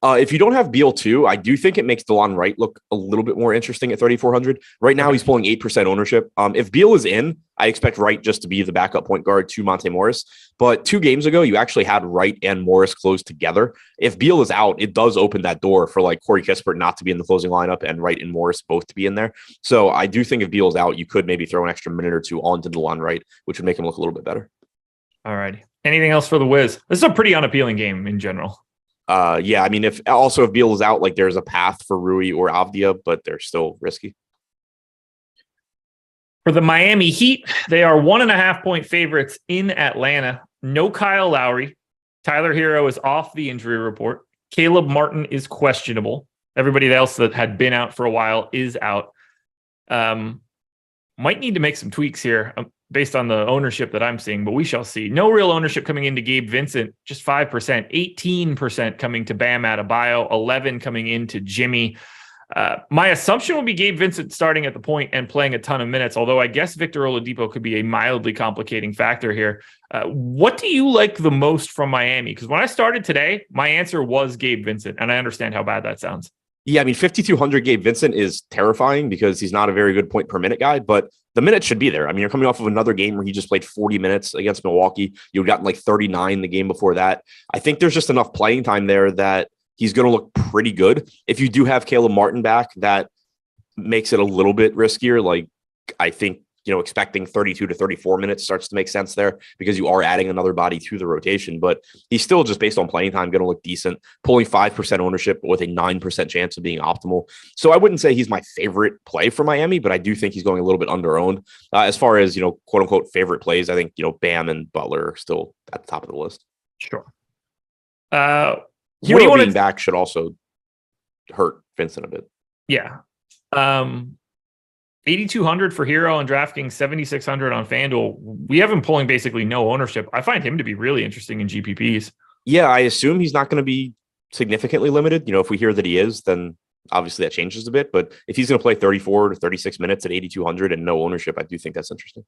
If you don't have Beal too, I do think it makes DeLon Wright look a little bit more interesting at 3,400. Right now, he's pulling 8% ownership. If Beal is in, I expect Wright just to be the backup point guard to Monte Morris. But 2 games ago, you actually had Wright and Morris close together. If Beal is out, it does open that door for like Corey Kispert not to be in the closing lineup and Wright and Morris both to be in there. So I do think if Beal is out, you could maybe throw an extra minute or two onto DeLon Wright, which would make him look a little bit better. All righty. Anything else for the Wiz? This is a pretty unappealing game in general. Yeah, I mean, if Beal is out, like there's a path for Rui or Avdia, but they're still risky. For the Miami Heat, they are 1.5 point favorites in Atlanta. No Kyle Lowry. Tyler Hero is off the injury report. Caleb Martin is questionable. Everybody else that had been out for a while is out. Might need to make some tweaks here based on the ownership that I'm seeing, but we shall see. No real ownership coming into Gabe Vincent, just 5%, 18% coming to Bam Adebayo, 11 coming into Jimmy. My assumption would be Gabe Vincent starting at the point and playing a ton of minutes, although I guess Victor Oladipo could be a mildly complicating factor here. What do you like the most from Miami? Because when I started today, my answer was Gabe Vincent, and I understand how bad that sounds. Yeah, I mean, 5,200 Gabe Vincent is terrifying because he's not a very good point per minute guy, but the minutes should be there. I mean, you're coming off of another game where he just played 40 minutes against Milwaukee. You've gotten like 39 the game before that. I think there's just enough playing time there that he's going to look pretty good. If you do have Caleb Martin back, that makes it a little bit riskier. Like, I think, expecting 32 to 34 minutes starts to make sense there because you are adding another body to the rotation, but he's still just based on playing time going to look decent, pulling 5% ownership with a 9% chance of being optimal. So I wouldn't say he's my favorite play for Miami, but I do think he's going a little bit under owned. As far as, quote unquote favorite plays, I think, Bam and Butler are still at the top of the list. Sure. Hero being back should also hurt Vincent a bit. Yeah. 8,200 for Hero on DraftKings, 7,600 on FanDuel. We have him pulling basically no ownership. I find him to be really interesting in GPPs. Yeah, I assume he's not going to be significantly limited. If we hear that he is, then obviously that changes a bit. But if he's going to play 34 to 36 minutes at 8,200 and no ownership, I do think that's interesting.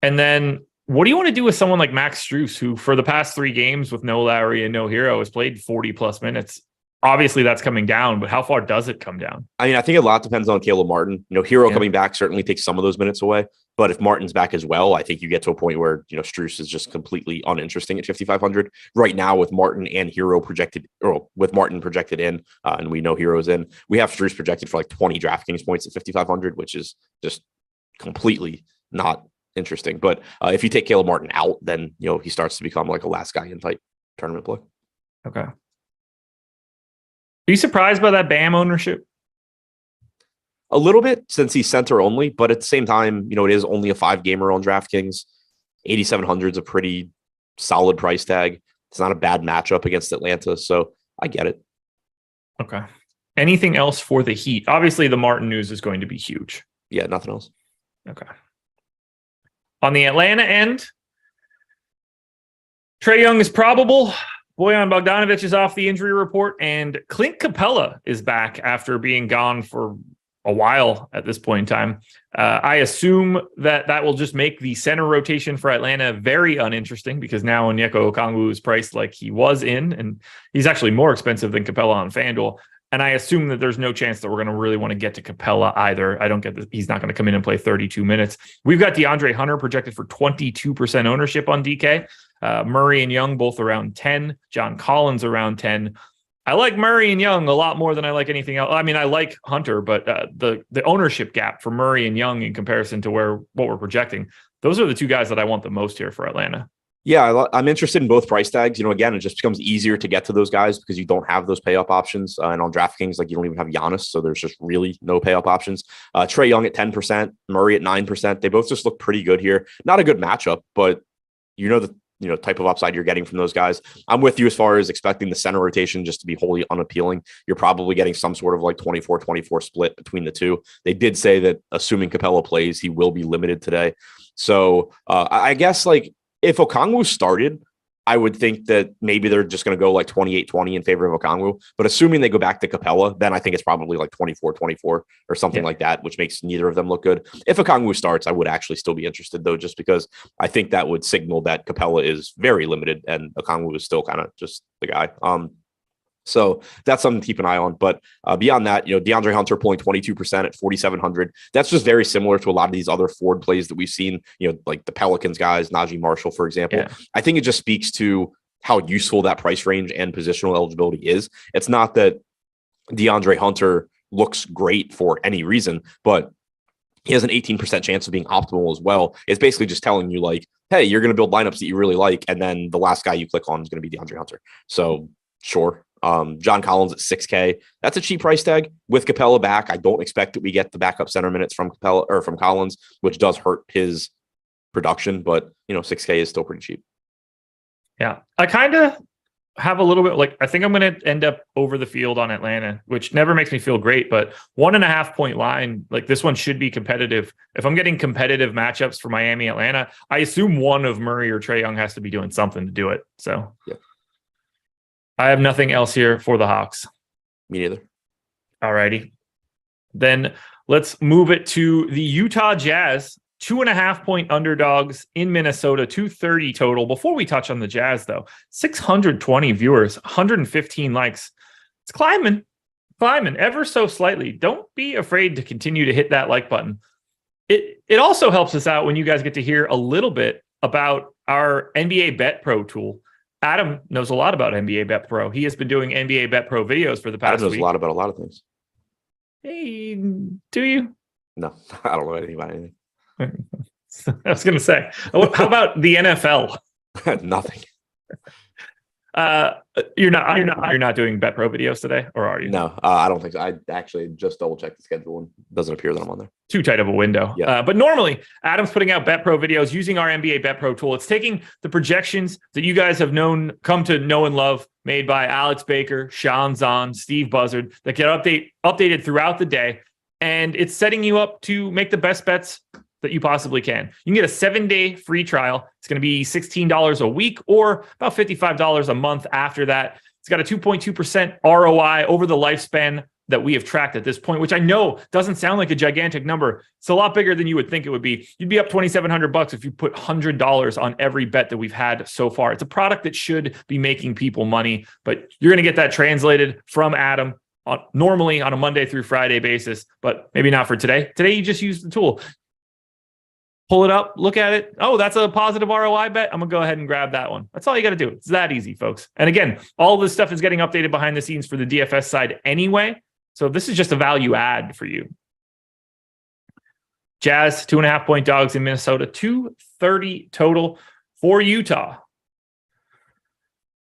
And then what do you want to do with someone like Max Strus, who for the past 3 games with no Lowry and no Hero has played 40 plus minutes? Obviously that's coming down, but how far does it come down? I mean, I think a lot depends on Caleb Martin. Hero coming back certainly takes some of those minutes away. But if Martin's back as well, I think you get to a point where, Strus is just completely uninteresting at 5,500 right now with Martin and Hero projected, or with Martin projected in, and we know Hero's in. We have Strus projected for like 20 DraftKings points at 5,500, which is just completely not interesting. But if you take Caleb Martin out, then, he starts to become like a last guy in type tournament play. Okay. Are you surprised by that Bam ownership? A little bit, since he's center only, but at the same time, it is only a 5-gamer on DraftKings. 8,700 is a pretty solid price tag. It's not a bad matchup against Atlanta, so I get it. Okay. Anything else for the Heat? Obviously, the Martin news is going to be huge. Yeah, nothing else. Okay. On the Atlanta end, Trae Young is probable. Bojan Bogdanovic is off the injury report, and Clint Capella is back after being gone for a while at this point in time. I assume that will just make the center rotation for Atlanta very uninteresting, because now Onyeka Okongwu is priced like he was in, and he's actually more expensive than Capella on FanDuel. And I assume that there's no chance that we're going to really want to get to Capella either. I don't get that he's not going to come in and play 32 minutes. We've got DeAndre Hunter projected for 22% ownership on DK. Murray and Young both around 10. John Collins around 10. I like Murray and Young a lot more than I like anything else. I mean, I like Hunter, but the ownership gap for Murray and Young in comparison to what we're projecting, those are the 2 guys that I want the most here for Atlanta. Yeah, I'm interested in both price tags. Again, it just becomes easier to get to those guys because you don't have those pay-up options. And on DraftKings, you don't even have Giannis, so there's just really no pay-up options. Trae Young at 10%, Murray at 9%. They both just look pretty good here. Not a good matchup, but the type of upside you're getting from those guys. I'm with you as far as expecting the center rotation just to be wholly unappealing. You're probably getting some sort of 24-24 split between the two. They did say that assuming Capella plays, he will be limited today. So I guess if Okongwu started, I would think that maybe they're just going to go 28-20 in favor of Okongwu. But assuming they go back to Capella, then I think it's probably 24-24 or something like that, which makes neither of them look good. If Okongwu starts, I would actually still be interested, though, just because I think that would signal that Capella is very limited and Okongwu is still kind of just the guy. So that's something to keep an eye on. But beyond that, DeAndre Hunter pulling 22% at 4,700. That's just very similar to a lot of these other forward plays that we've seen, like the Pelicans guys, Najee Marshall, for example. Yeah. I think it just speaks to how useful that price range and positional eligibility is. It's not that DeAndre Hunter looks great for any reason, but he has an 18% chance of being optimal as well. It's basically just telling you hey, you're going to build lineups that you really like, and then the last guy you click on is going to be DeAndre Hunter. So sure. John Collins at 6K. That's a cheap price tag. With Capella back, I don't expect that we get the backup center minutes from Capella or from Collins, which does hurt his production, but 6K is still pretty cheap. Yeah. I kind of have a little bit I think I'm going to end up over the field on Atlanta, which never makes me feel great, but 1.5 point line, this one should be competitive. If I'm getting competitive matchups for Miami, Atlanta, I assume one of Murray or Trae Young has to be doing something to do it. So yeah. I have nothing else here for the Hawks. Me neither. All righty. Then let's move it to the Utah Jazz. 2.5 point underdogs in Minnesota, 230 total. Before we touch on the Jazz, though, 620 viewers, 115 likes. It's climbing ever so slightly. Don't be afraid to continue to hit that like button. It also helps us out when you guys get to hear a little bit about our NBA Bet Pro tool. Adam knows a lot about NBA Bet Pro. He has been doing NBA Bet Pro videos for the past week. Adam knows a lot about a lot of things. Hey, do you? No, I don't know anything about anything. I was going to say, how about the NFL? Nothing. You're not doing Bet Pro videos today, or are you? No, I don't think so. I actually just double checked the schedule and it doesn't appear that I'm on there. Too tight of a window. Yeah. But normally, Adam's putting out Bet Pro videos using our NBA Bet Pro tool. It's taking the projections that you guys have come to know and love, made by Alex Baker, Sean Zahn, Steve Buzzard, that get updated throughout the day, and it's setting you up to make the best bets that you possibly can. You can get a 7-day free trial. It's going to be $16 a week or about $55 a month after that. It's got a 2.2% ROI over the lifespan that we have tracked at this point, which I know doesn't sound like a gigantic number. It's a lot bigger than you would think it would be. You'd be up $2,700 if you put $100 on every bet that we've had so far. It's a product that should be making people money, but you're going to get that translated from Adam normally on a Monday through Friday basis, but maybe not for today. Today, you just use the tool. Pull it up, look at it. Oh, that's a positive ROI bet. I'm going to go ahead and grab that one. That's all you got to do. It's that easy, folks. And again, all this stuff is getting updated behind the scenes for the DFS side anyway. So this is just a value add for you. Jazz, 2.5-point dogs in Minnesota, 230 total for Utah.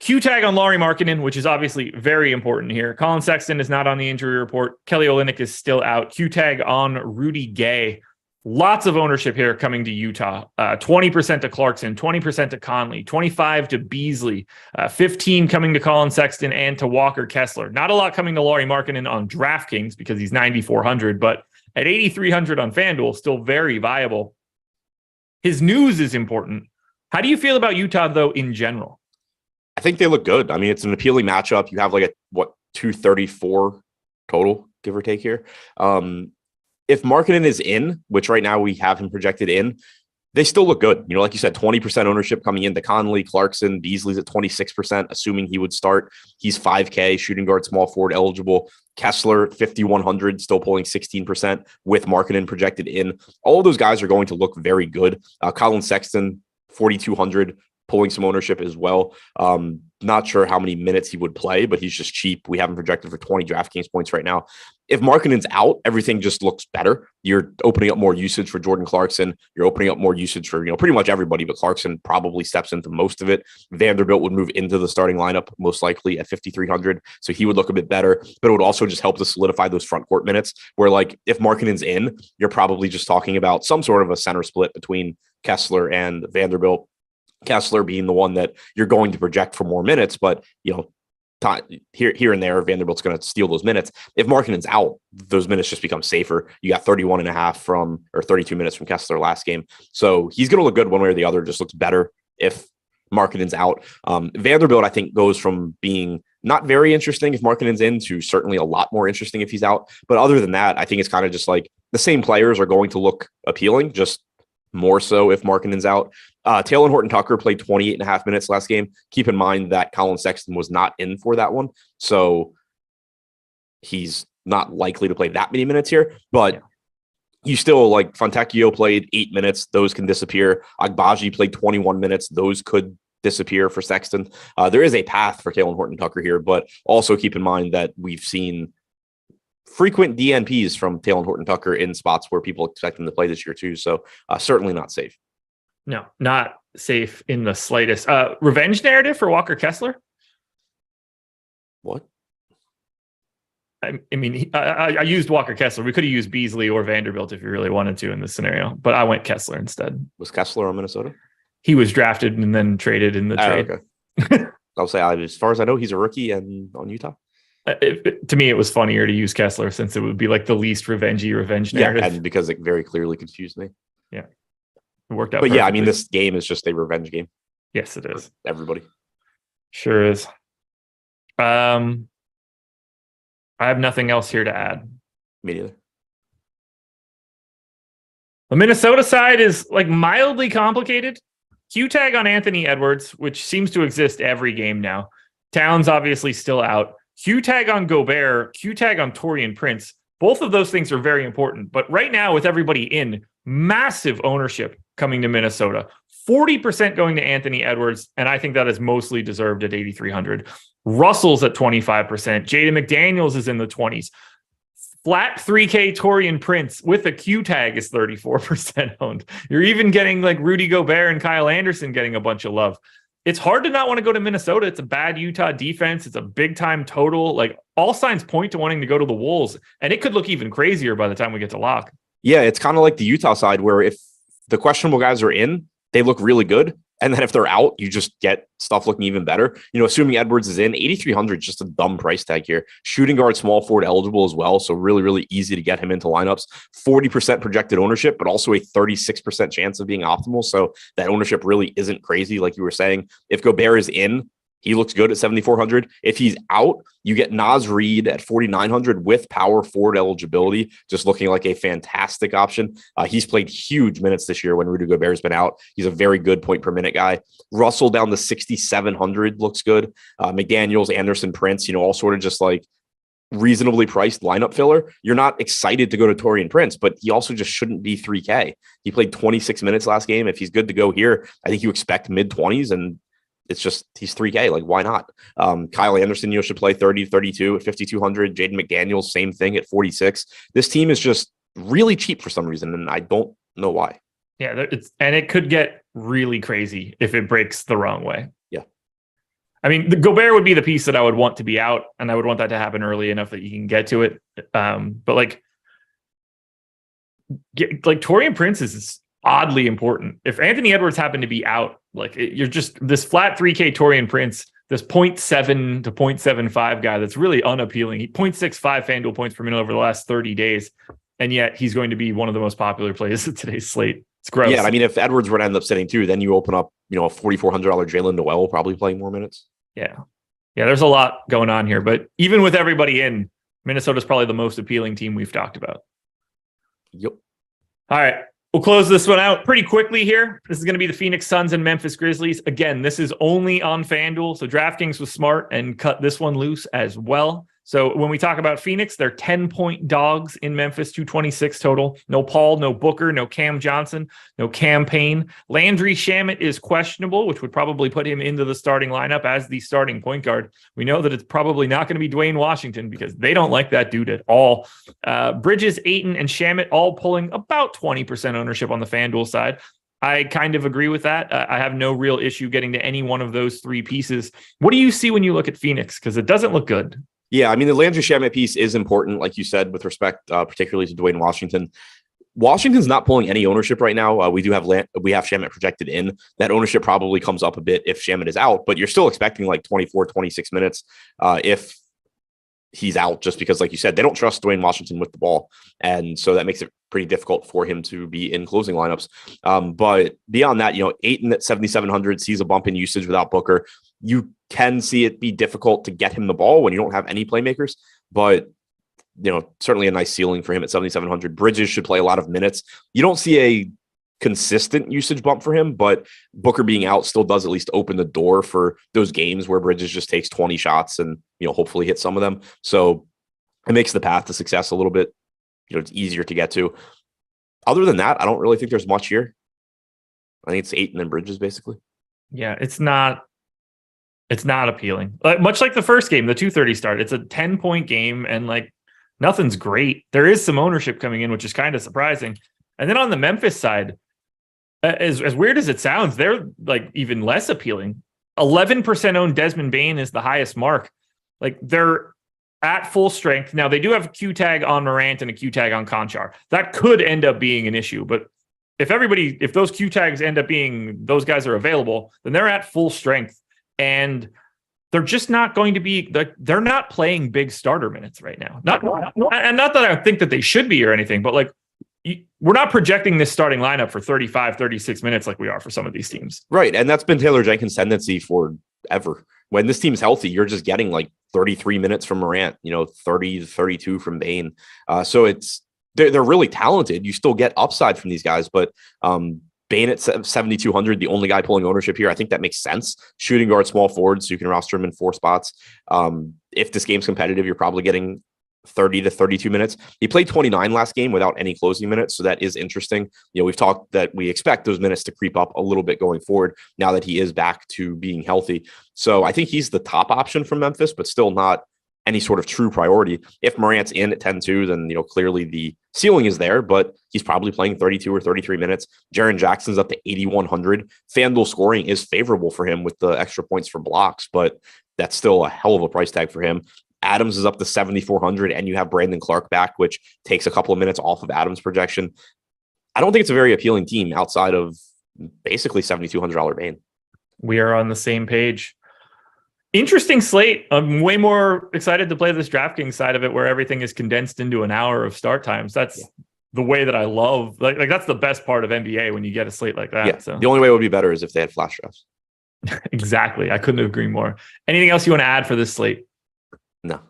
Q-tag on Lauri Markkanen, which is obviously very important here. Colin Sexton is not on the injury report. Kelly Olynyk is still out. Q-tag on Rudy Gay. Lots of ownership here coming to Utah. 20% to Clarkson, 20% to Conley, 25% to Beasley, 15% coming to Colin Sexton and to Walker Kessler. Not a lot coming to Lauri Markkanen on DraftKings because he's 9,400, but at 8,300 on FanDuel, still very viable. His news is important. How do you feel about Utah, though, in general? I think they look good. I mean, it's an appealing matchup. You have like 234 total, give or take here. If Markkanen is in, which right now we have him projected in, they still look good. You know, like you said, 20% ownership coming into Conley, Clarkson, Beasley's at 26%, assuming he would start. He's 5K, shooting guard, small forward eligible. Kessler, 5,100, still pulling 16% with Markkanen projected in. All of those guys are going to look very good. Colin Sexton, 4,200, pulling some ownership as well. Not sure how many minutes he would play, but he's just cheap. We have him projected for 20 DraftKings points right now. If Markkanen's out, everything just looks better. You're opening up more usage for Jordan Clarkson. You're opening up more usage for, pretty much everybody, but Clarkson probably steps into most of it. Vanderbilt would move into the starting lineup, most likely at 5,300. So he would look a bit better, but it would also just help to solidify those front court minutes where, like, if Markkanen's in, you're probably just talking about some sort of a center split between Kessler and Vanderbilt. Kessler being the one that you're going to project for more minutes, but here and there, Vanderbilt's going to steal those minutes. If Markkanen's out, those minutes just become safer. You got 32 minutes from Kessler last game. So he's going to look good one way or the other, just looks better if Markkanen's out. Vanderbilt, I think, goes from being not very interesting if Markkanen's in to certainly a lot more interesting if he's out. But other than that, I think it's kind of just like the same players are going to look appealing, just more so if Markkanen's out. Taylor Horton-Tucker played 28.5 minutes last game. Keep in mind that Colin Sexton was not in for that one, so he's not likely to play that many minutes here. But you still, like, Fontecchio played 8 minutes. Those can disappear. Agbaji played 21 minutes. Those could disappear for Sexton. There is a path for Taylor Horton-Tucker here, but also keep in mind that we've seen frequent DNPs from Taylor Horton-Tucker in spots where people expect him to play this year too. So certainly not safe. No, not safe in the slightest. Revenge narrative for Walker Kessler? What? I mean, I used Walker Kessler. We could have used Beasley or Vanderbilt if you really wanted to in this scenario, but I went Kessler instead. Was Kessler on Minnesota? He was drafted and then traded in the trade. Okay. I'll say, as far as I know, he's a rookie and on Utah. To me, it was funnier to use Kessler since it would be like the least revenge narrative. Yeah, and because it very clearly confused me. Yeah. It worked out. But perfectly. I mean, this game is just a revenge game. Yes, it is. Everybody. Sure is. I have nothing else here to add. Me neither. The Minnesota side is like mildly complicated. Q-tag on Anthony Edwards, which seems to exist every game now. Towns obviously still out. Q-tag on Gobert, Q-tag on Taurean Prince. Both of those things are very important. But right now, with everybody in, massive ownership coming to Minnesota. 40% going to Anthony Edwards, and I think that is mostly deserved at 8,300. Russell's at 25%. Jaden McDaniels is in the 20s. Flat 3K Taurean Prince with a Q tag is 34% owned. You're even getting like Rudy Gobert and Kyle Anderson getting a bunch of love. it's hard to not want to go to Minnesota. It's a bad Utah defense. It's a big time total. Like all signs point to wanting to go to the Wolves, and it could look even crazier by the time we get to lock. Yeah, it's kind of like the Utah side where if the questionable guys are in, they look really good. And then if they're out, you just get stuff looking even better. Assuming Edwards is in, 8,300 is just a dumb price tag here. Shooting guard, small forward eligible as well. So really, really easy to get him into lineups. 40% projected ownership, but also a 36% chance of being optimal. So that ownership really isn't crazy. Like you were saying, if Gobert is in, he looks good at 7,400. If he's out, you get Naz Reid at 4,900 with power forward eligibility, just looking like a fantastic option. He's played huge minutes this year when Rudy Gobert's been out. He's a very good point per minute guy. Russell down to 6,700 looks good. McDaniels, Anderson, Prince, all sort of just like reasonably priced lineup filler. You're not excited to go to Taurean Prince, but he also just shouldn't be 3K. He played 26 minutes last game. If he's good to go here, I think you expect mid 20s, and it's just he's 3K. Like, why not? Kyle Anderson, should play 30 to 32 at 5,200. Jaden McDaniels, same thing at 46. This team is just really cheap for some reason, and I don't know why. Yeah, and it could get really crazy if it breaks the wrong way. Yeah. I mean, the Gobert would be the piece that I would want to be out, and I would want that to happen early enough that you can get to it. But like Taurean Prince is oddly important. If Anthony Edwards happened to be out, you're just this flat 3K Taurean Prince, this 0.7 to 0.75 guy that's really unappealing. 0.65 FanDuel points per minute over the last 30 days, and yet he's going to be one of the most popular plays of today's slate. It's gross. Yeah, I mean, if Edwards were to end up sitting too, then you open up, a $4,400 Jalen Noel probably playing more minutes. Yeah, there's a lot going on here, but even with everybody in, Minnesota's probably the most appealing team we've talked about. Yep. All right. We'll close this one out pretty quickly here. This is going to be the Phoenix Suns and Memphis Grizzlies. Again, this is only on FanDuel, so DraftKings was smart and cut this one loose as well. So when we talk about Phoenix, they're 10-point dogs in Memphis, 226 total. No Paul, no Booker, no Cam Johnson, no Cam Payne. Landry Shamet is questionable, which would probably put him into the starting lineup as the starting point guard. We know that it's probably not going to be Dwayne Washington because they don't like that dude at all. Bridges, Ayton, and Shamet all pulling about 20% ownership on the FanDuel side. I kind of agree with that. I have no real issue getting to any one of those three pieces. What do you see when you look at Phoenix? Because it doesn't look good. Yeah, I mean, the Landry Shamet piece is important, like you said, with respect, particularly to Dwayne Washington. Washington's not pulling any ownership right now. We have Shamet projected in. That ownership probably comes up a bit if Shamet is out, but you're still expecting like 24, 26 minutes if he's out, just because, like you said, they don't trust Dwayne Washington with the ball. And so that makes it pretty difficult for him to be in closing lineups. But beyond that, Ayton at 7,700 sees a bump in usage without Booker. You can see it be difficult to get him the ball when you don't have any playmakers, but certainly a nice ceiling for him at 7,700. Bridges should play a lot of minutes. You don't see a consistent usage bump for him, but Booker being out still does at least open the door for those games where Bridges just takes 20 shots and, hopefully hit some of them. So it makes the path to success a little bit, it's easier to get to. Other than that, I don't really think there's much here. I think it's Ayton and Bridges basically. Yeah, it's not appealing. Much like the first game, the 2:30 start. It's a 10-point game, and nothing's great. There is some ownership coming in, which is kind of surprising. And then on the Memphis side, as weird as it sounds, they're even less appealing. 11% owned Desmond Bane is the highest mark. They're at full strength. Now they do have a Q tag on Morant and a Q tag on Conchar. That could end up being an issue, but if those Q tags end up being those guys are available, then they're at full strength. And they're just not going to be they're not playing big starter minutes right now. Not that I think that they should be or anything, but we're not projecting this starting lineup for 35, 36 minutes like we are for some of these teams. Right. And that's been Taylor Jenkins' tendency forever. When this team's healthy, you're just getting 33 minutes from Morant, 30 to 32 from Bane. So they're really talented. You still get upside from these guys, but Bane at 7,200, the only guy pulling ownership here. I think that makes sense. Shooting guard, small forward, so you can roster him in 4 spots. If this game's competitive, you're probably getting 30 to 32 minutes. He played 29 last game without any closing minutes, so that is interesting. We've talked that we expect those minutes to creep up a little bit going forward now that he is back to being healthy. So I think he's the top option from Memphis, but still not any sort of true priority. If Morant's in at 10-2, then, clearly the ceiling is there, but he's probably playing 32 or 33 minutes. Jaren Jackson's up to 8,100. FanDuel scoring is favorable for him with the extra points for blocks, but that's still a hell of a price tag for him. Adams is up to 7,400, and you have Brandon Clark back, which takes a couple of minutes off of Adams' projection. I don't think it's a very appealing team outside of basically $7,200 Bane. We are on the same page. Interesting slate. I'm way more excited to play this DraftKings side of it, where everything is condensed into an hour of start times. That's the way that I love. Like that's the best part of NBA when you get a slate like that. Yeah. So the only way it would be better is if they had flash drafts. Exactly. I couldn't agree more. Anything else you want to add for this slate? No. All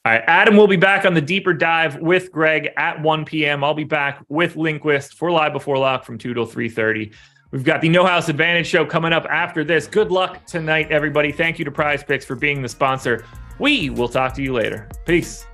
right. Adam will be back on the deeper dive with Greg at 1 p.m. I'll be back with Lindquist for Live Before Lock from 2 till 3:30. We've got the No House Advantage show coming up after this. Good luck tonight, everybody. Thank you to PrizePicks for being the sponsor. We will talk to you later. Peace.